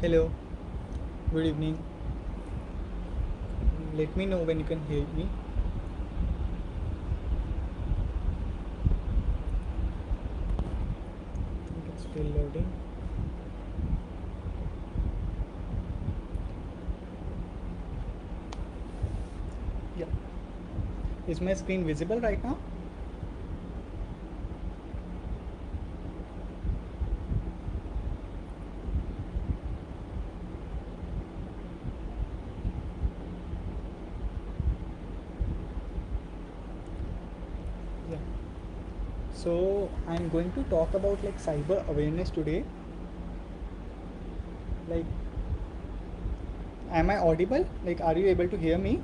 Hello, good evening. Let me know when you can hear me. I think it's still loading. Yeah. Is my screen visible right now? Yeah. So I'm going to talk about like cyber awareness today. Like, am I audible? Like, are you able to hear me?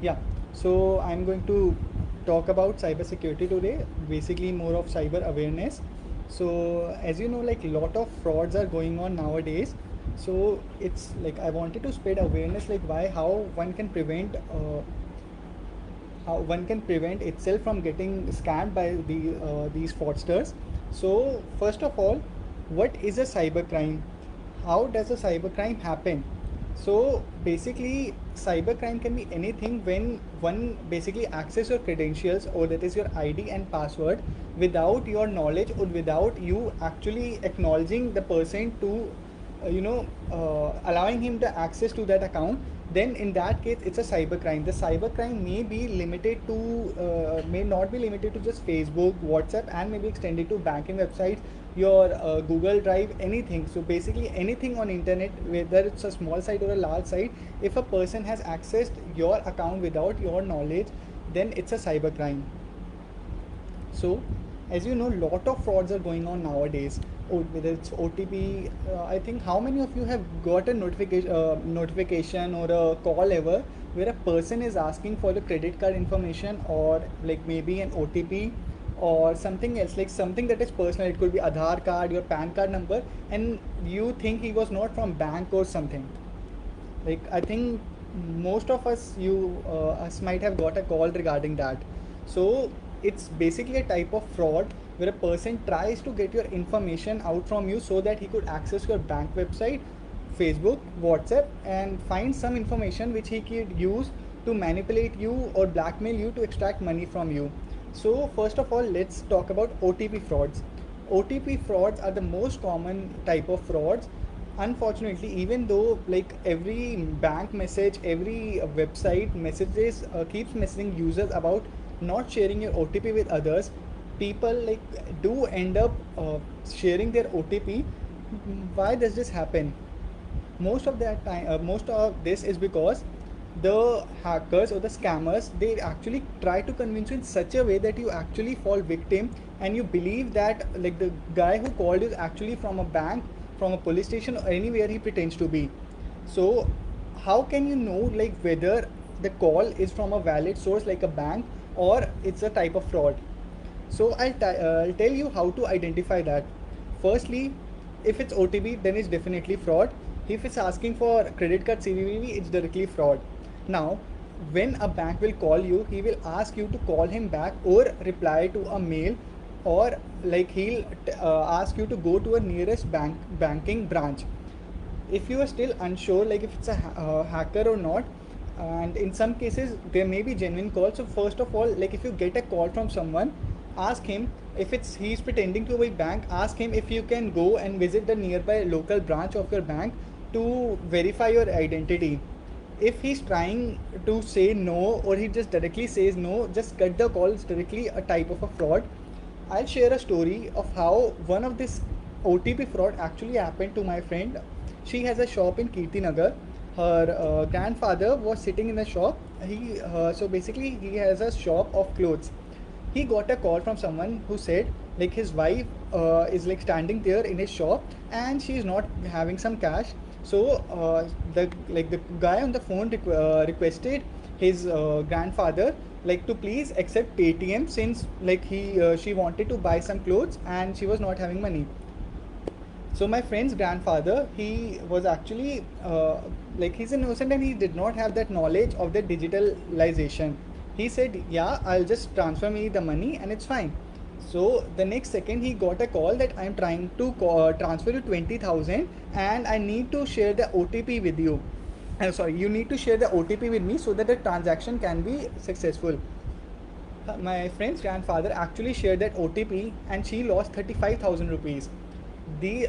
Yeah. So I'm going to talk about cybersecurity today. Basically, more of cyber awareness. So as you know, like lot of frauds are going on nowadays. So it's like I wanted to spread awareness, like why, how one can prevent how one can prevent itself from getting scammed by these fraudsters. So first of all, what is a cybercrime? How does a cybercrime happen? So basically, cybercrime can be anything when one basically access your credentials, or that is your ID and password, without your knowledge or without you actually acknowledging the person to allowing him the access to that account. Then in that case it's a cybercrime. The cybercrime may be limited to may not be limited to just Facebook, WhatsApp, and maybe extended to banking websites, your Google Drive, anything. So basically anything on internet, whether it's a small site or a large site, if a person has accessed your account without your knowledge, then it's a cybercrime. So, as you know, lot of frauds are going on nowadays. Whether it's OTP, I think how many of you have got a notification or a call ever where a person is asking for the credit card information, or like maybe an OTP or something else, like something that is personal. It could be Aadhaar card, your PAN card number, and you think he was not from bank or something. Like I think most of us might have got a call regarding that. So it's basically a type of fraud where a person tries to get your information out from you so that he could access your bank website, Facebook, WhatsApp, and find some information which he could use to manipulate you or blackmail you to extract money from you. So first of all, let's talk about OTP frauds. OTP frauds are the most common type of frauds. Unfortunately, even though like every bank message, every website messages keeps messaging users about not sharing your OTP with others, people like do end up sharing their OTP. Why does this happen? Most of this is because the hackers or the scammers, they actually try to convince you in such a way that you actually fall victim, and you believe that like the guy who called is actually from a bank, from a police station, or anywhere he pretends to be. So how can you know like whether the call is from a valid source like a bank, or it's a type of fraud? So I'll tell you how to identify that. Firstly, if it's OTP, then it's definitely fraud. If it's asking for credit card CVV, it's directly fraud. Now, when a bank will call you, he will ask you to call him back or reply to a mail, or like he'll ask you to go to a nearest banking branch. If you are still unsure like if it's a hacker or not, and in some cases there may be genuine calls. So first of all, like if you get a call from someone, ask him, if it's he's pretending to be bank, ask him if you can go and visit the nearby local branch of your bank to verify your identity. If he's trying to say no, or he just directly says no, just cut the call. It's directly a type of a fraud. I'll share a story of how one of this OTP fraud actually happened to my friend. She has a shop in Kirtinagar. Her grandfather was sitting in the shop. So basically he has a shop of clothes. He got a call from someone who said like his wife is like standing there in his shop and she is not having some cash. So the guy on the phone requested his grandfather like to please accept Paytm, since like she wanted to buy some clothes and she was not having money. So my friend's grandfather, he was actually like he's innocent and he did not have that knowledge of the digitalization. He said, "Yeah, I'll just transfer me the money and it's fine." So the next second he got a call that I'm trying to transfer you 20,000 and I need to share the OTP with you. I'm sorry, you need to share the OTP with me so that the transaction can be successful. My friend's grandfather actually shared that OTP and she lost 35,000 rupees. The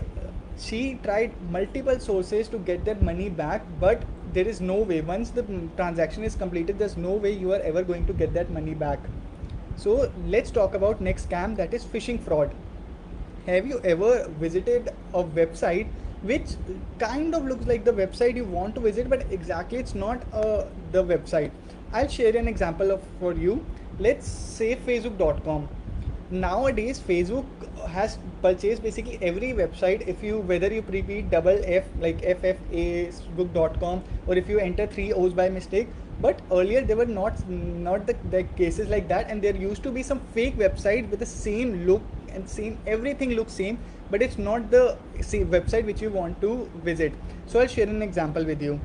She tried multiple sources to get that money back, but there is no way. Once the transaction is completed, there's no way you are ever going to get that money back. So let's talk about next scam, that is phishing fraud. Have you ever visited a website which kind of looks like the website you want to visit, but exactly it's not the website? I'll share an example of for you. Let's say facebook.com. Nowadays Facebook has purchased basically every website. If you, whether you repeat double F like ffacebook.com, or if you enter three O's by mistake. But earlier there were not the cases like that, and there used to be some fake website with the same look and same everything looks same, but it's not the same website which you want to visit. So I'll share an example with you.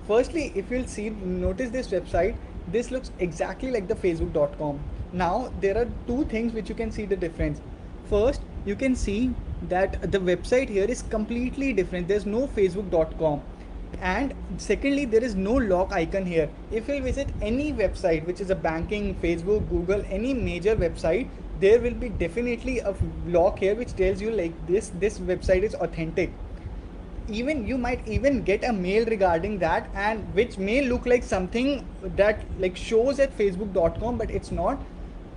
Firstly, if you'll see, notice this website, this looks exactly like the facebook.com. Now there are two things which you can see the difference. First, you can see that the website here is completely different. There's no facebook.com. And secondly, there is no lock icon here. If you'll visit any website which is a banking, Facebook, Google, any major website, there will be definitely a lock here which tells you like this website is authentic. Even you might even get a mail regarding that, and which may look like something that like shows at facebook.com, but it's not.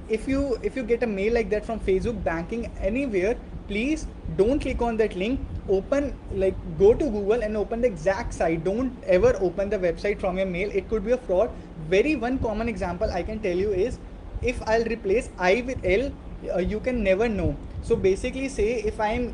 If you get a mail like that from Facebook, banking, anywhere, please don't click on that link. Open, like, go to Google and open the exact site. Don't ever open the website from your mail. It could be a fraud. Very one common example I can tell you is, if I'll replace I with L, you can never know. So basically, say if I'm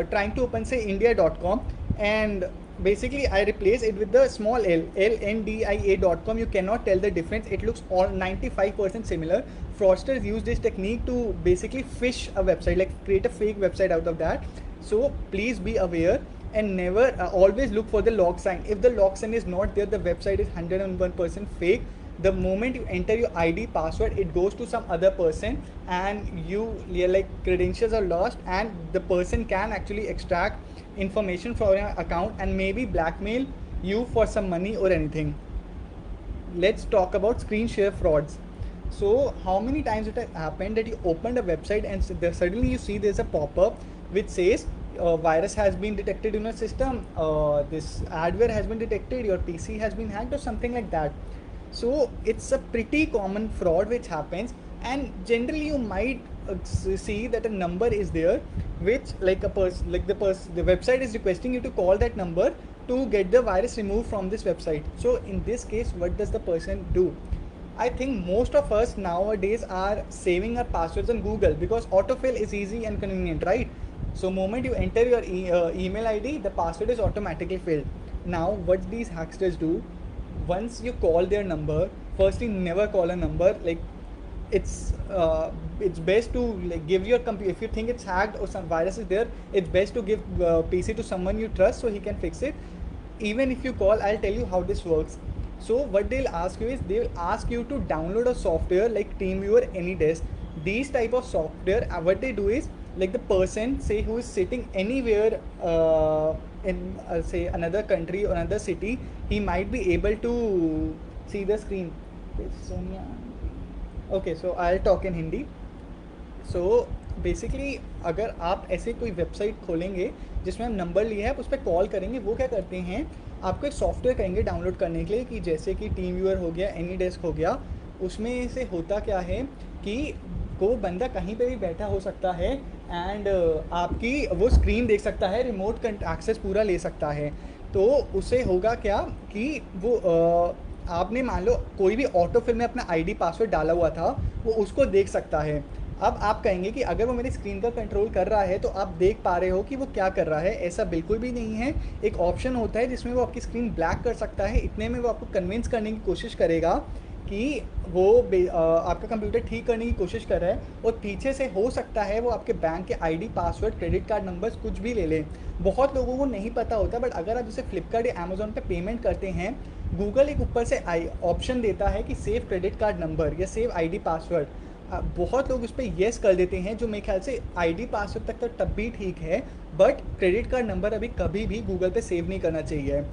trying to open say india.com, and basically I replace it with the small l, lndia.com, you cannot tell the difference. It looks all 95% similar. Fraudsters use this technique to basically phish a website, like create a fake website out of that. So please be aware and never always look for the log sign. If the log sign is not there, the website is 101% fake. The moment you enter your ID password, it goes to some other person, and your like credentials are lost, and the person can actually extract information from your account and maybe blackmail you for some money or anything. Let's talk about screen share frauds. So how many times it has happened that you opened a website and suddenly you see there's a pop-up which says virus has been detected in your system, this adware has been detected, your PC has been hacked, or something like that. So it's a pretty common fraud which happens, and generally you might see that a number is there which like the website is requesting you to call that number to get the virus removed from this website. So in this case, what does the person do? I think most of us nowadays are saving our passwords on Google because autofill is easy and convenient, right? So moment you enter your email ID, the password is automatically filled. Now what these hacksters do, once you call their number, firstly never call a number. Like it's best to like give your computer, if you think it's hacked or some virus is there, it's best to give PC to someone you trust so he can fix it. Even if you call, I'll tell you how this works. So what they'll ask you is, they'll ask you to download a software like TeamViewer, AnyDesk. These type of software, what they do is, like the person say who is sitting anywhere in say another country or another city, he might be able to see the screen. Okay, so I'll talk in Hindi. So basically अगर आप ऐसे कोई website खोलेंगे जिसमें हम number लिए हैं, आप उस पर कॉल करेंगे, वो क्या करते हैं, आपको एक सॉफ्टवेयर कहेंगे डाउनलोड करने के लिए, कि जैसे कि टीम व्यूअर हो गया, एनी डेस्क हो गया. उसमें से होता क्या है कि वो बंदा कहीं पे भी बैठा हो सकता है एंड आपकी वो स्क्रीन देख सकता है, रिमोट एक्सेस पूरा ले सकता है. तो उससे होगा क्या कि वो आपने मान लो कोई भी ऑटो फिल में अपना आईडी पासवर्ड डाला हुआ था, वो उसको देख सकता है. अब आप कहेंगे कि अगर वो मेरी स्क्रीन का कंट्रोल कर रहा है तो आप देख पा रहे हो कि वो क्या कर रहा है। ऐसा बिल्कुल भी नहीं है। एक ऑप्शन होता है जिसमें वो आपकी स्क्रीन ब्लैक कर सकता है, इतने में वो आपको कन्विंस करने की कोशिश करेगा कि वो आपका कंप्यूटर ठीक करने की कोशिश कर रहा है, और पीछे से हो सकता है वो आपके बैंक के ID, password, credit card numbers कुछ भी ले लें। बहुत लोगों को नहीं पता होता, बट अगर आप जैसे फ्लिपकार्ट या अमेजोन पे पेमेंट करते हैं, गूगल एक ऊपर से ऑप्शन देता है कि सेव क्रेडिट कार्ड नंबर या सेव आईडी पासवर्ड। बहुत लोग उस पर येस कर देते हैं, जो मेरे ख्याल से आईडी पासवर्ड तक तो तब भी ठीक है, बट क्रेडिट कार्ड नंबर अभी कभी भी गूगल पे सेव नहीं करना चाहिए।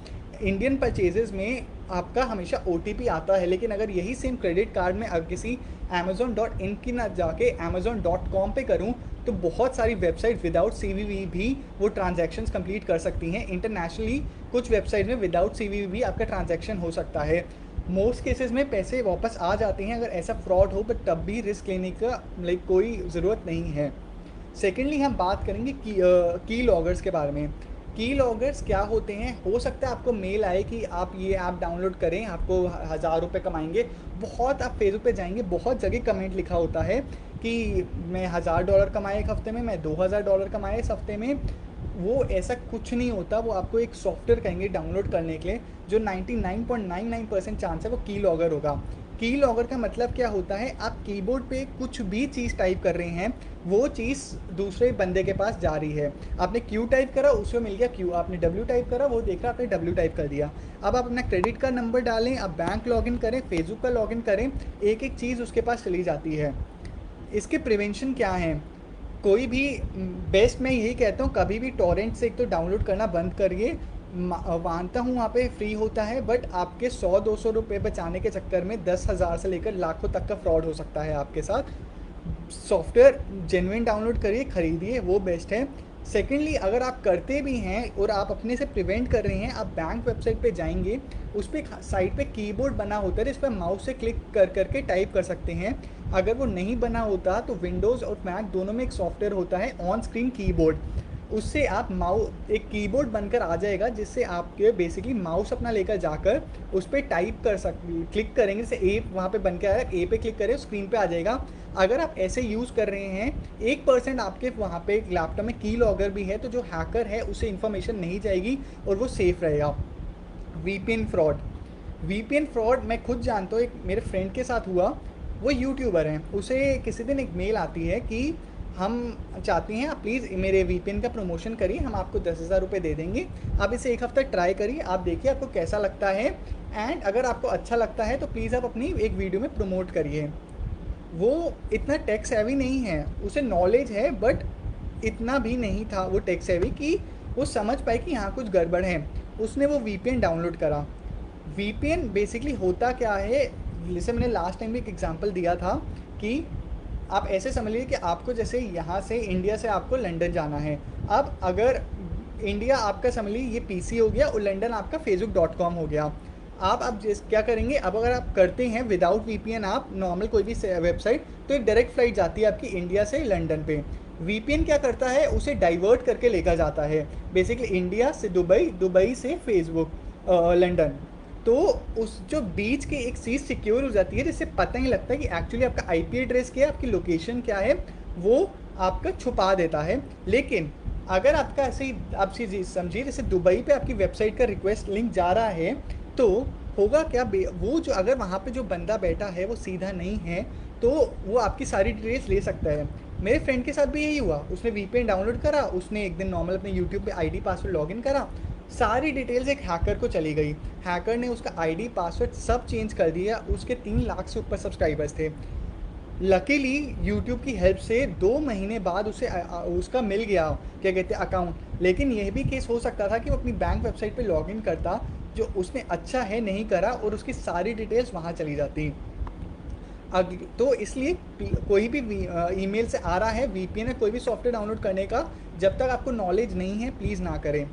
इंडियन परचेजेस में आपका हमेशा OTP आता है, लेकिन अगर यही सेम क्रेडिट कार्ड में अगर किसी amazon.in की ना जाके amazon.com पे करूँ, तो बहुत सारी वेबसाइट विदाउट CVV भी वो ट्रांजैक्शंस कंप्लीट कर सकती हैं। इंटरनेशनली कुछ वेबसाइट में विदाउट CVV भी आपका ट्रांजैक्शन हो सकता है। मोस्ट केसेस में पैसे वापस आ जाते हैं अगर ऐसा फ्रॉड हो, बट तब भी रिस्क लेने का कोई ज़रूरत नहीं है। सेकेंडली हम बात करेंगे की लॉगर्स के बारे में। की लॉगर्स क्या होते हैं? हो सकता है आपको मेल आए कि आप ये ऐप डाउनलोड करें, आपको 1000 रुपये कमाएंगे। बहुत आप फेसबुक पे जाएंगे, बहुत जगह कमेंट लिखा होता है कि मैं $1000 कमाए एक हफ्ते में, मैं $2000 कमाए इस हफ्ते में। वो ऐसा कुछ नहीं होता। वो आपको एक सॉफ्टवेयर कहेंगे डाउनलोड करने के लिए, जो 99.99% चांस है वो की लॉगर होगा। की लॉगर का मतलब क्या होता है? आप कीबोर्ड पे कुछ भी चीज़ टाइप कर रहे हैं, वो चीज़ दूसरे बंदे के पास जा रही है। आपने क्यू टाइप करा, उसको मिल गया क्यू। आपने डब्ल्यू टाइप करा, वो देख रहा, आपने डब्ल्यू टाइप कर दिया। अब आप अपना क्रेडिट का नंबर डालें, आप बैंक लॉगिन करें, फेसबुक का लॉगिन करें, एक एक चीज़ उसके पास चली जाती है। इसके प्रिवेंशन क्या हैं? कोई भी बेस्ट मैं यही कहता हूँ, कभी भी टॉरेंट से एक तो डाउनलोड करना बंद करिए। मानता हूँ वहाँ पे फ्री होता है, बट आपके 100-200 रुपये बचाने के चक्कर में 10,000 से लेकर लाखों तक का फ्रॉड हो सकता है आपके साथ। सॉफ्टवेयर जेन्युइन डाउनलोड करिए, ख़रीदिए, वो बेस्ट है। सेकेंडली, अगर आप करते भी हैं और आप अपने से प्रिवेंट कर रहे हैं, आप बैंक वेबसाइट पे जाएंगे, उस पर साइड पे कीबोर्ड बना होता है जिस पर माउस से क्लिक कर करके टाइप कर सकते हैं। अगर वो नहीं बना होता तो विंडोज़ और मैक दोनों में एक सॉफ्टवेयर होता है ऑन स्क्रीन कीबोर्ड। उससे आप एक कीबोर्ड बनकर आ जाएगा, जिससे आपके बेसिकली माउस अपना लेकर जाकर उस पर टाइप कर क्लिक करेंगे, जैसे ए वहाँ पे बन के आया, ए पे क्लिक करें, स्क्रीन पे आ जाएगा। अगर आप ऐसे यूज़ कर रहे हैं, 1% आपके वहाँ पे लैपटॉप में की लॉगर भी है, तो जो हैकर है उसे इन्फॉर्मेशन नहीं जाएगी और वो सेफ़ रहेगा। वीपीएन फ्रॉड मैं खुद जानता हूँ, एक मेरे फ्रेंड के साथ हुआ। वो यूट्यूबर हैं, उसे किसी दिन एक मेल आती है कि हम चाहते हैं आप प्लीज़ मेरे वीपीएन का प्रमोशन करिए, हम आपको 10,000 रुपये दे देंगे, आप इसे एक हफ्ता ट्राई करिए, आप देखिए आपको कैसा लगता है, एंड अगर आपको अच्छा लगता है तो प्लीज़ आप अपनी एक वीडियो में प्रमोट करिए। वो इतना टेक सेवी नहीं है, उसे नॉलेज है, बट इतना भी नहीं था वो टेक सेवी कि वो समझ पाए कि यहाँ कुछ गड़बड़ है। उसने वो वीपीएन डाउनलोड करा। वीपीएन बेसिकली होता क्या है, जैसे मैंने लास्ट टाइम भी एक एग्जांपल दिया था कि आप ऐसे समझ लीजिए कि आपको जैसे यहाँ से इंडिया से आपको लंदन जाना है। अब अगर इंडिया आपका समझ लीजिए ये पीसी हो गया और लंदन आपका facebook.com हो गया। आप अब क्या करेंगे, अब अगर आप करते हैं विदाउट वीपीएन, आप नॉर्मल कोई भी वेबसाइट, तो एक डायरेक्ट फ्लाइट जाती है आपकी इंडिया से लंदन पे। वीपीएन क्या करता है, उसे डाइवर्ट करके लेकर जाता है, बेसिकली इंडिया से दुबई, दुबई से फेसबुक लंदन। तो उस जो बीच की एक चीज़ सिक्योर हो जाती है, जिससे पता नहीं लगता कि एक्चुअली आपका आईपी एड्रेस क्या है, आपकी लोकेशन क्या है, वो आपका छुपा देता है। लेकिन अगर आपका ऐसे ही आप चीज़ समझिए, जैसे दुबई पे आपकी वेबसाइट का रिक्वेस्ट लिंक जा रहा है, तो होगा क्या, वो जो अगर वहाँ पे जो बंदा बैठा है वो सीधा नहीं है, तो वो आपकी सारी डिटेल्स ले सकता है। मेरे फ्रेंड के साथ भी यही हुआ, उसने वीपीएन डाउनलोड करा, उसने एक दिन नॉर्मल अपने यूट्यूब पे आईडी पासवर्ड लॉगिन करा, सारी डिटेल्स एक हैकर को चली गई। हैकर ने उसका आईडी पासवर्ड सब चेंज कर दिया। उसके 3 लाख से ऊपर सब्सक्राइबर्स थे। लकीली यूट्यूब की हेल्प से 2 महीने बाद उसे उसका मिल गया, क्या कहते हैं, अकाउंट। लेकिन यह भी केस हो सकता था कि वो अपनी बैंक वेबसाइट पे लॉगिन करता, जो उसने अच्छा है नहीं करा, और उसकी सारी डिटेल्स वहाँ चली जाती। तो इसलिए कोई भी ईमेल से आ रहा है वीपीएन या कोई भी सॉफ्टवेयर डाउनलोड करने का, जब तक आपको नॉलेज नहीं है प्लीज़ ना करें।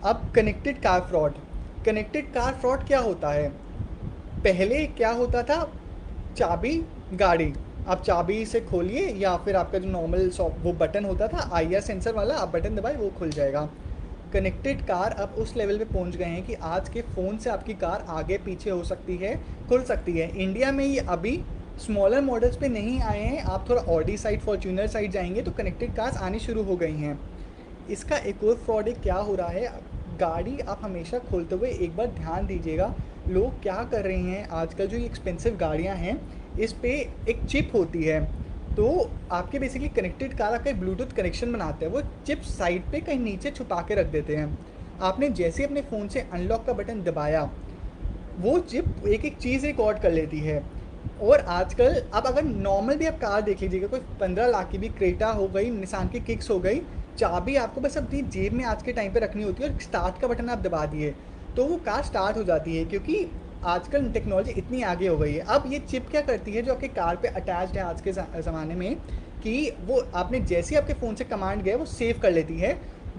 अब connected car fraud. Connected car fraud क्या होता है? पहले क्या होता था, चाबी गाड़ी, आप चाबी से खोलिए, या फिर आपका जो नॉर्मल वो बटन होता था आईआर सेंसर वाला, आप बटन दबाए वो खुल जाएगा। कनेक्टेड कार अब उस लेवल पे पहुंच गए हैं कि आज के फ़ोन से आपकी कार आगे पीछे हो सकती है, खुल सकती है। इंडिया में ये अभी स्मॉलर मॉडल्स पे नहीं आए हैं, आप थोड़ा ऑडी साइड, फॉर्च्यूनर साइड जाएंगे तो कनेक्टेड कार्स आनी शुरू हो गई हैं। इसका एक और फ्रॉड एक क्या हो रहा है, गाड़ी आप हमेशा खोलते हुए एक बार ध्यान दीजिएगा, लोग क्या कर रहे हैं आजकल, जो ये एक्सपेंसिव गाड़ियाँ हैं इस पे एक चिप होती है, तो आपके बेसिकली कनेक्टेड कार आपका ब्लूटूथ कनेक्शन बनाते हैं, वो चिप साइड पे कहीं नीचे छुपा के रख देते हैं। आपने जैसे ही अपने फ़ोन से अनलॉक का बटन दबाया, वो चिप एक एक चीज़ रिकॉर्ड कर लेती है। और आजकल अब अगर नॉर्मल भी आप कार देख लीजिएगा, कोई 15 लाख की भी क्रेटा हो गई, निसान की किक्स हो गई, चाबी आपको बस अपनी जेब में आज के टाइम पे रखनी होती है और स्टार्ट का बटन आप दबा दिए तो वो कार स्टार्ट हो जाती है, क्योंकि आजकल टेक्नोलॉजी इतनी आगे हो गई है। अब ये चिप क्या करती है जो आपके कार पे अटैच्ड है आज के ज़माने में, कि वो आपने जैसे ही आपके फ़ोन से कमांड गया वो सेव कर लेती है,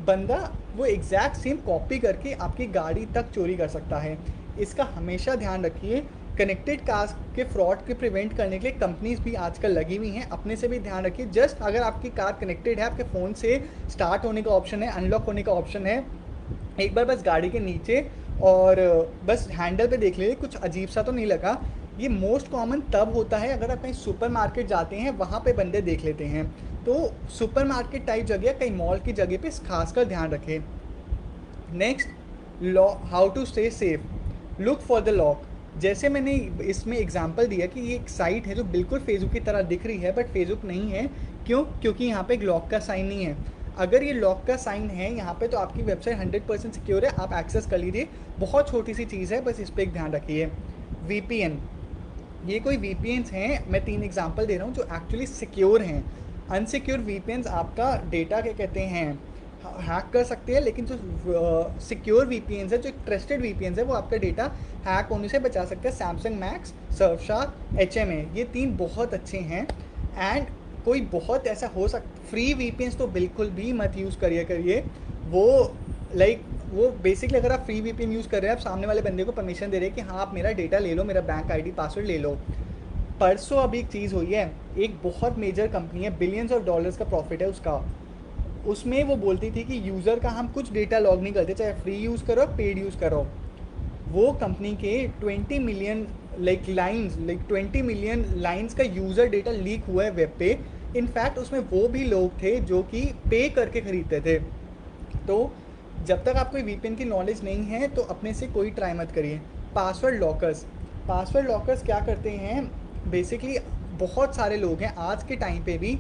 बंदा वो एग्जैक्ट सेम कॉपी करके आपकी गाड़ी तक चोरी कर सकता है। इसका हमेशा ध्यान रखिए। कनेक्टेड कार्स के फ्रॉड के प्रिवेंट करने के लिए कंपनीज भी आजकल लगी हुई हैं, अपने से भी ध्यान रखिए। जस्ट अगर आपकी कार कनेक्टेड है, आपके फ़ोन से स्टार्ट होने का ऑप्शन है, अनलॉक होने का ऑप्शन है, एक बार बस गाड़ी के नीचे और बस हैंडल पे देख लीजिए कुछ अजीब सा तो नहीं लगा। ये मोस्ट कॉमन तब होता है अगर आप कहीं सुपर मार्केट जाते हैं, वहाँ पे बंदे देख लेते हैं, तो सुपर मार्केट टाइप जगह, कहीं मॉल की जगह पे खासकर ध्यान रखें। Next, law, how to stay safe, look for the lock. जैसे मैंने इसमें एग्जांपल दिया कि ये एक साइट है जो बिल्कुल फेसबुक की तरह दिख रही है बट फेसबुक नहीं है। क्यों? क्योंकि यहाँ पे एक लॉक का साइन नहीं है। अगर ये लॉक का साइन है यहाँ पे तो आपकी वेबसाइट 100% सिक्योर है, आप एक्सेस कर लीजिए। बहुत छोटी सी चीज़ है, बस इस पर एक ध्यान रखिए। वीपीएन, ये कोई वीपीएन्स हैं, मैं 3 एग्जांपल दे रहा हूँ जो एक्चुअली सिक्योर हैं। अनसिक्योर वीपीएन्स आपका डेटा क्या कहते हैं हैक कर सकते हैं, लेकिन जो सिक्योर वीपीएन्स है, जो ट्रस्टेड वीपीएन्स है, वो आपका डेटा हैक होने से बचा सकते हैं। सैमसंग मैक्स, सर्फशार्क, एचएमए, ये 3 बहुत अच्छे हैं। एंड कोई बहुत ऐसा हो सकता, फ्री वीपीएन्स तो बिल्कुल भी मत यूज़ करिए। वो लाइक वो बेसिकली अगर आप फ्री वीपीएन यूज़ कर रहे हैं, आप सामने वाले बंदे को परमिशन दे रहे हैं कि हाँ आप मेरा डेटा ले लो, मेरा बैंक आईडी पासवर्ड ले लो। परसों अभी एक चीज़ हुई है, एक बहुत मेजर कंपनी है, बिलियंस ऑफ डॉलर्स का प्रॉफिट है उसका, उसमें वो बोलती थी कि यूज़र का हम कुछ डेटा लॉग नहीं करते, चाहे फ्री यूज़ करो पेड यूज़ करो। वो कंपनी के 20 मिलियन लाइक 20 मिलियन लाइंस का यूज़र डेटा लीक हुआ है वेब पे। इनफैक्ट उसमें वो भी लोग थे जो कि पे करके ख़रीदते थे। तो जब तक आपको वीपीएन की नॉलेज नहीं है तो अपने से कोई ट्राई मत करिए। पासवर्ड लॉकर्स, पासवर्ड लॉकर्स क्या करते हैं, बेसिकली बहुत सारे लोग हैं आज के टाइम पे भी,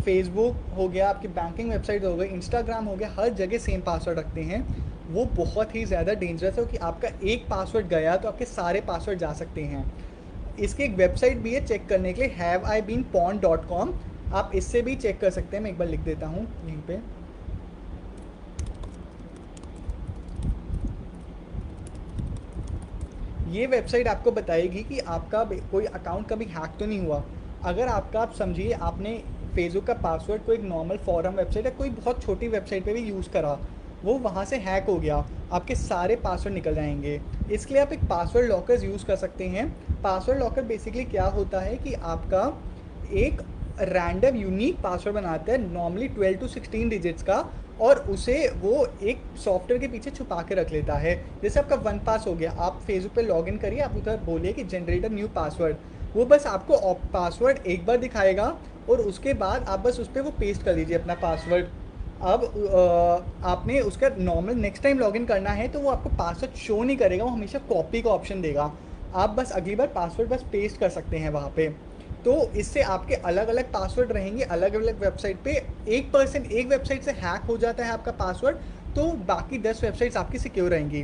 फेसबुक हो गया, आपकी बैंकिंग वेबसाइट हो गई, इंस्टाग्राम हो गया, हर जगह सेम पासवर्ड रखते हैं। वो बहुत ही ज़्यादा डेंजरस है कि आपका एक पासवर्ड गया तो आपके सारे पासवर्ड जा सकते हैं। इसकी एक वेबसाइट भी है चेक करने के लिए, haveibeenpawned.com, आप इससे भी चेक कर सकते हैं। मैं एक बार लिख देता हूँ यहीं पे। ये वेबसाइट आपको बताएगी कि आपका कोई अकाउंट कभी हैक तो नहीं हुआ। अगर आपका, आप समझिए आपने फेसबुक का पासवर्ड कोई एक नॉर्मल फॉरम वेबसाइट है, कोई बहुत छोटी वेबसाइट पे भी यूज़ करा, वो वहाँ से हैक हो गया, आपके सारे पासवर्ड निकल जाएंगे। इसके लिए आप एक पासवर्ड लॉकर्स यूज़ कर सकते हैं। पासवर्ड लॉकर बेसिकली क्या होता है कि आपका एक रैंडम यूनिक पासवर्ड बनाता है, नॉर्मली 12 to 16 डिजिट्स का, और उसे वो एक सॉफ्टवेयर के पीछे छुपा के रख लेता है। जैसे आपका वन पास हो गया, आप फेसबुक पे लॉगिन करिए, आप उधर बोलिए कि जनरेट अ न्यू पासवर्ड, वो बस आपको पासवर्ड एक बार दिखाएगा और उसके बाद आप बस उस पर वो पेस्ट कर दीजिए अपना पासवर्ड। अब आपने उसका नॉर्मल नेक्स्ट टाइम लॉगिन करना है तो वो आपको पासवर्ड शो नहीं करेगा, वो हमेशा कॉपी का ऑप्शन देगा। आप बस अगली बार पासवर्ड बस पेस्ट कर सकते हैं वहाँ पे। तो इससे आपके अलग अलग पासवर्ड रहेंगे अलग अलग वेबसाइट पे। एक पर्सन एक वेबसाइट से हैक हो जाता है आपका पासवर्ड, तो बाकी 10 वेबसाइट्स आपकी सिक्योर रहेंगी।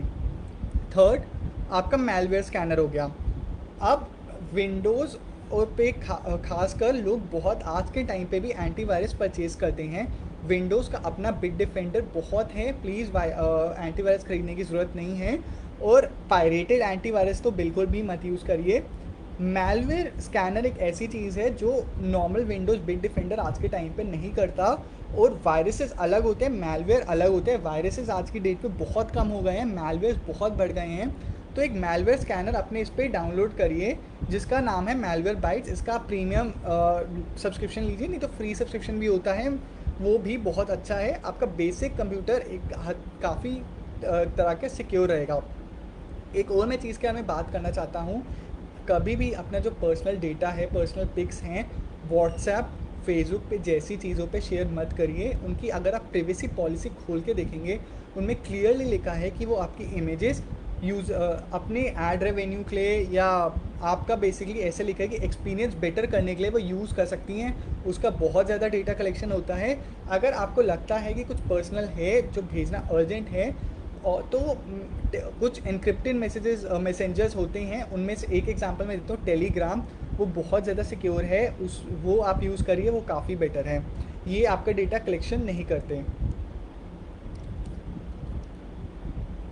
थर्ड, आपका मेलवेयर स्कैनर हो गया। अब विंडोज़ और पे खासकर लोग बहुत आज के टाइम पे भी एंटीवायरस परचेज करते हैं। विंडोज़ का अपना बिट डिफेंडर बहुत है, प्लीज़ एंटीवायरस ख़रीदने की ज़रूरत नहीं है, और पायरेटेड एंटीवायरस तो बिल्कुल भी मत यूज़ करिए। मेलवेयर स्कैनर एक ऐसी चीज़ है जो नॉर्मल विंडोज़ बिट डिफेंडर आज के टाइम पे नहीं करता, और वायरसेस अलग होते हैं, मेलवेयर अलग होते हैं। वायरसेस आज की डेट पे बहुत कम हो गए हैं, मेलवेयर बहुत बढ़ गए हैं। तो एक मेलवेयर स्कैनर अपने इस पर डाउनलोड करिए जिसका नाम है मेलवेयर बाइट्स। इसका आप प्रीमियम सब्सक्रिप्शन लीजिए, नहीं तो फ्री सब्सक्रिप्शन भी होता है, वो भी बहुत अच्छा है। आपका बेसिक कंप्यूटर एक काफ़ी तरह के सिक्योर रहेगा। एक और मैं चीज़ के बारे में बात करना चाहता हूँ, कभी भी अपना जो पर्सनल डेटा है, पर्सनल पिक्स हैं, व्हाट्सएप, फेसबुक पे जैसी चीज़ों पे शेयर मत करिए। उनकी अगर आप प्राइवेसी पॉलिसी खोल के देखेंगे, उनमें क्लियरली लिखा है कि वो आपकी इमेजेस अपने एड रेवेन्यू के लिए या आपका बेसिकली ऐसे लिखा है कि एक्सपीरियंस बेटर करने के लिए वो यूज़ कर सकती हैं। उसका बहुत ज़्यादा डेटा कलेक्शन होता है। अगर आपको लगता है कि कुछ पर्सनल है जो भेजना अर्जेंट है, और तो कुछ एनक्रिप्टेड मैसेंजर्स होते हैं, उनमें से एक एग्जांपल मैं देता हूँ, टेलीग्राम। वो बहुत ज़्यादा सिक्योर है, वो आप यूज़ करिए, वो काफ़ी बेटर है। ये आपका डेटा कलेक्शन नहीं करते।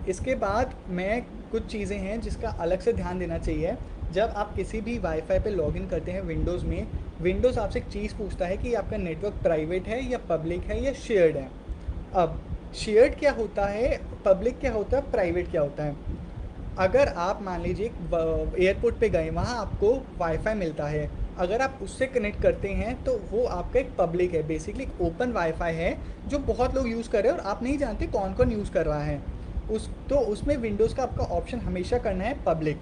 इसके बाद मैं कुछ चीज़ें हैं जिसका अलग से ध्यान देना चाहिए। जब आप किसी भी वाईफाई पे लॉगिन करते हैं विंडोज़ में, विंडोज़ आपसे एक चीज़ पूछता है कि आपका नेटवर्क प्राइवेट है या पब्लिक है या शेयर्ड है। अब शेयर्ड क्या होता है, पब्लिक क्या होता है, प्राइवेट क्या होता है। अगर आप मान लीजिए एयरपोर्ट पे गए, वहाँ आपको वाईफाई मिलता है, अगर आप उससे कनेक्ट करते हैं तो वो आपका एक पब्लिक है, बेसिकली एक ओपन वाईफाई है जो बहुत लोग यूज़ कर रहे हैं और आप नहीं जानते कौन कौन यूज़ कर रहा है। उसमें विंडोज़ का आपका ऑप्शन हमेशा करना है पब्लिक।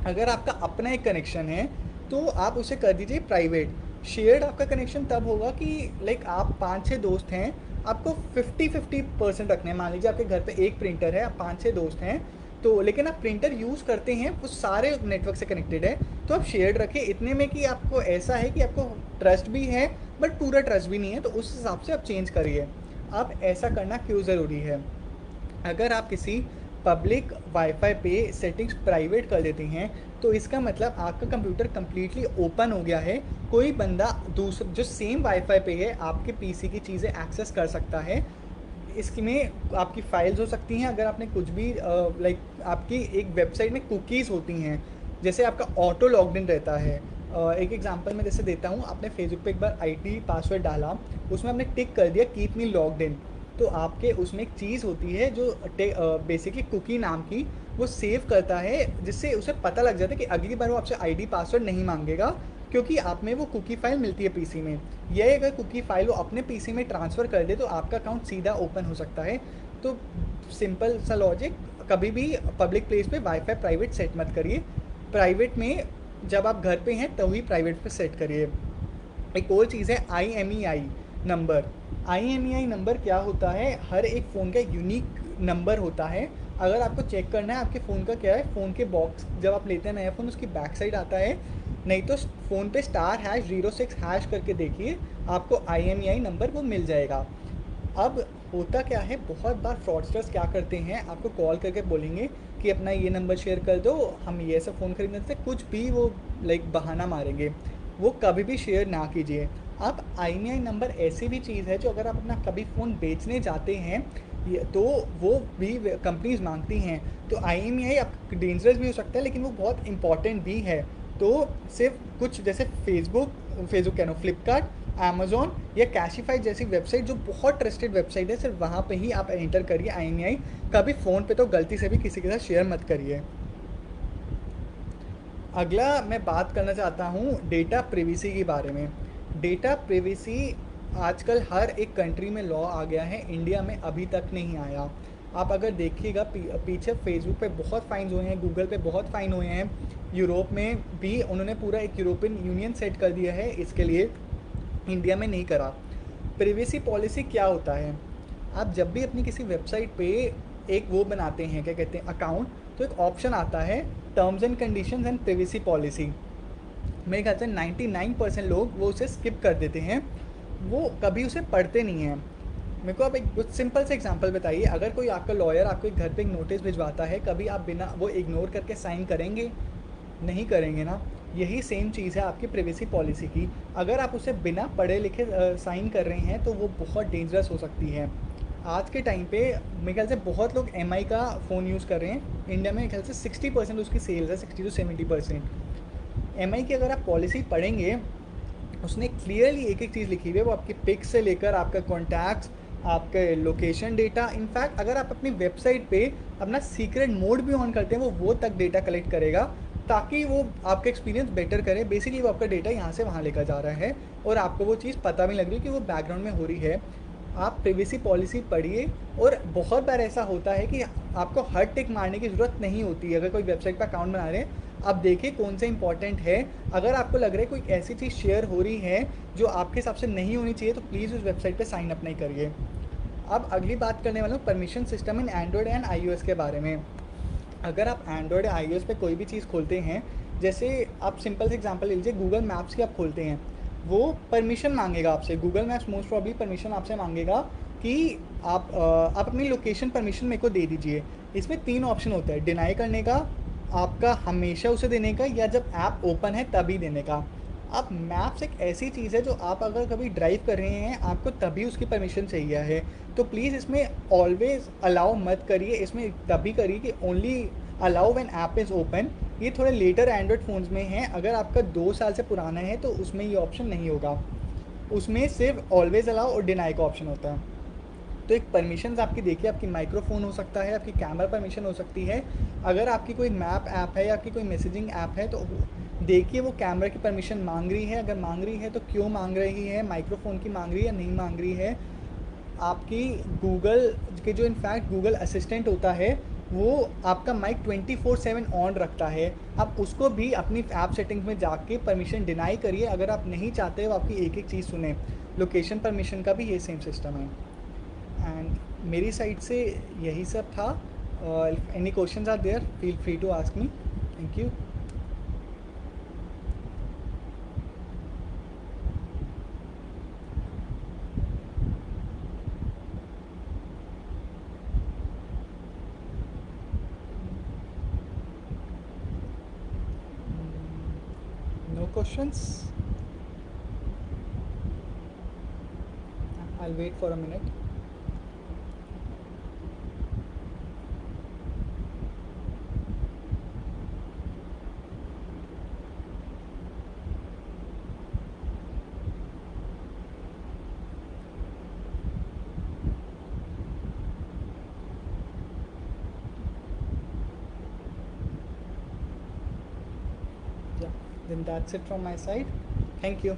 अगर आपका अपना एक कनेक्शन है तो आप उसे कर दीजिए प्राइवेट। शेयर्ड आपका कनेक्शन तब होगा कि लाइक आप 5-6 दोस्त हैं, आपको 50-50% रखना है। मान लीजिए आपके घर पे एक प्रिंटर है, आप 5-6 दोस्त हैं, तो लेकिन आप प्रिंटर यूज़ करते हैं वो सारे नेटवर्क से कनेक्टेड है, तो आप शेयर्ड रखिए इतने में कि आपको ऐसा है कि आपको ट्रस्ट भी है बट पूरा ट्रस्ट भी नहीं है, तो उस हिसाब से आप चेंज करिए। अब ऐसा करना क्यों ज़रूरी है, अगर आप किसी पब्लिक वाईफाई पे सेटिंग्स प्राइवेट कर देते हैं तो इसका मतलब आपका कंप्यूटर कम्प्लीटली ओपन हो गया है। कोई बंदा दूसरा जो सेम वाईफाई पे है आपके पीसी की चीज़ें एक्सेस कर सकता है। इसमें आपकी फाइल्स हो सकती हैं, अगर आपने कुछ भी लाइक आपकी एक वेबसाइट में कुकीज़ होती हैं, जैसे आपका ऑटो लॉग्ड इन रहता है। एक एग्जांपल मैं जैसे देता हूँ, आपने फेसबुक पे एक बार आईडी पासवर्ड डाला, उसमें आपने टिक कर दिया कीप मी लॉग्ड इन, तो आपके उसमें एक चीज़ होती है जो बेसिकली कुकी नाम की वो सेव करता है, जिससे उसे पता लग जाता है कि अगली बार वो आपसे आईडी पासवर्ड नहीं मांगेगा, क्योंकि आप में वो कुकी फाइल मिलती है पीसी में। यह अगर कुकी फाइल वो अपने पीसी में ट्रांसफ़र कर दे तो आपका अकाउंट सीधा ओपन हो सकता है। तो सिंपल सा लॉजिक, कभी भी पब्लिक प्लेस पे वाईफाई प्राइवेट सेट मत करिए। प्राइवेट में जब आप घर पे हैं तभी प्राइवेट पे सेट करिए। एक और चीज़ है IMEI नंबर। IMEI नंबर क्या होता है, हर एक फ़ोन का यूनिक नंबर होता है। अगर आपको चेक करना है आपके फ़ोन का क्या है, फ़ोन के बॉक्स जब आप लेते हैं नया फ़ोन उसकी बैक साइड आता है, नहीं तो फ़ोन पे *#06# करके देखिए, आपको IMEI नंबर वो मिल जाएगा। अब होता क्या है, बहुत बार फ्रॉडस्टर्स क्या करते हैं, आपको कॉल करके बोलेंगे कि अपना ये नंबर शेयर कर दो, हम ये ऐसा फ़ोन खरीदने से कुछ भी वो लाइक बहाना मारेंगे। वो कभी भी शेयर ना कीजिए। अब IMEI नंबर ऐसी भी चीज़ है जो अगर आप अपना कभी फ़ोन बेचने जाते हैं तो वो भी कंपनीज मांगती हैं। तो IMEI आप डेंजरस भी हो सकता है लेकिन वो बहुत इंपॉर्टेंट भी है। तो सिर्फ कुछ जैसे फेसबुक कह रहा हूँ, फ्लिपकार्ट, अमेज़ॉन या कैशिफाई जैसी वेबसाइट जो बहुत ट्रस्टेड वेबसाइट है, सिर्फ वहाँ पे ही आप एंटर करिए IMEI। कभी फ़ोन पे तो गलती से भी किसी के साथ शेयर मत करिए। अगला मैं बात करना चाहता हूँ डेटा प्रिवेसी के बारे में। डेटा प्रिवेसी आजकल हर एक कंट्री में लॉ आ गया है, इंडिया में अभी तक नहीं आया। आप अगर देखिएगा पीछे फेसबुक पे बहुत फ़ाइन हुए हैं, गूगल पे बहुत फ़ाइन हुए हैं, यूरोप में भी उन्होंने पूरा एक यूरोपियन यूनियन सेट कर दिया है इसके लिए, इंडिया में नहीं करा। प्रिवेसी पॉलिसी क्या होता है, आप जब भी अपनी किसी वेबसाइट पे एक वो बनाते हैं, क्या कहते हैं, अकाउंट, तो एक ऑप्शन आता है terms and conditions and privacy policy. मेरे ख्याल से 99% लोग वो उसे स्किप कर देते हैं, वो कभी उसे पढ़ते नहीं हैं। मेरे को आप एक कुछ सिंपल से एग्जांपल बताइए, अगर कोई आपका लॉयर आपको एक घर पे एक नोटिस भिजवाता है, कभी आप बिना वो इग्नोर करके साइन करेंगे? नहीं करेंगे ना। यही सेम चीज़ है आपकी प्रिवेसी पॉलिसी की। अगर आप उसे बिना पढ़े लिखे साइन कर रहे हैं तो वो बहुत डेंजरस हो सकती है। आज के टाइम पे मेरे ख्याल से बहुत लोग MI का फ़ोन यूज़ कर रहे हैं। इंडिया में मेरे ख्याल से 60% उसकी सेल्स है, 60 to 70%। MI की अगर आप पॉलिसी पढ़ेंगे, उसने क्लियरली एक एक चीज़ लिखी हुई है, वो आपकी पिक से लेकर आपका कॉन्टैक्ट्स, आपके लोकेशन डेटा, इनफैक्ट अगर आप अपनी वेबसाइट पे अपना सीक्रेट मोड भी ऑन करते हैं वो तक डेटा कलेक्ट करेगा, ताकि वो आपका एक्सपीरियंस बेटर करे। बेसिकली वो आपका डेटा यहाँ से वहाँ लेकर जा रहा है और आपको वो चीज़ पता भी लग रही है कि वो बैकग्राउंड में हो रही है। आप प्रिवेसी पॉलिसी पढ़िए। और बहुत बार ऐसा होता है कि आपको हर टिक मारने की ज़रूरत नहीं होती है। अगर कोई वेबसाइट पर अकाउंट बना रहे हैं, अब देखिए कौन सा इंपॉर्टेंट है। अगर आपको लग रहा है कोई ऐसी चीज़ शेयर हो रही है जो आपके हिसाब से नहीं होनी चाहिए, तो प्लीज़ उस वेबसाइट पे साइन अप नहीं करिए। अब अगली बात करने वाला हूँ permission system in Android and iOS के बारे में। अगर आप एंड्रॉयड या iOS पे कोई भी चीज़ खोलते हैं, जैसे आप सिंपल से एग्जांपल ले लीजिए, गूगल मैप्स की आप खोलते हैं, वो परमिशन मांगेगा आपसे। Google maps most probably permission आपसे मांगेगा कि आप अपनी लोकेशन परमिशन मेरे को दे दीजिए। इसमें 3 ऑप्शन होता है, डिनाई करने का, आपका हमेशा उसे देने का, या जब ऐप ओपन है तभी देने का। अब मैप्स एक ऐसी चीज़ है जो आप अगर कभी ड्राइव कर रहे हैं, आपको तभी उसकी परमिशन चाहिए है, तो प्लीज़ इसमें ऑलवेज अलाउ मत करिए। इसमें तभी करिए कि only allow when app is open. ये थोड़े लेटर एंड्रॉयड फ़ोन्स में है, अगर आपका 2 साल से पुराना है तो उसमें ये ऑप्शन नहीं होगा। उसमें सिर्फ ऑलवेज अलाउ और डिनाई का ऑप्शन होता है। तो एक परमिशंस आपकी देखिए, आपकी माइक्रोफोन हो सकता है, आपकी कैमरा परमिशन हो सकती है। अगर आपकी कोई मैप ऐप है या आपकी कोई मैसेजिंग ऐप है, तो देखिए वो कैमरा की परमिशन मांग रही है, अगर मांग रही है तो क्यों मांग रही है, माइक्रोफोन की मांग रही है या नहीं मांग रही है। आपकी गूगल के जो इनफैक्ट गूगल असिस्टेंट होता है, वो आपका माइक 24/7 ऑन रखता है। आप उसको भी अपनी ऐप सेटिंग्स में जाके परमिशन डिनाई करिए अगर आप नहीं चाहते हो आपकी एक एक चीज़ सुने। लोकेशन परमिशन का भी ये सेम सिस्टम है। एंड मेरी साइड से यही सब था। Any questions are there, feel free to ask me. Thank you. No questions, I will wait for a minute. Yeah, then that's it from my side. Thank you.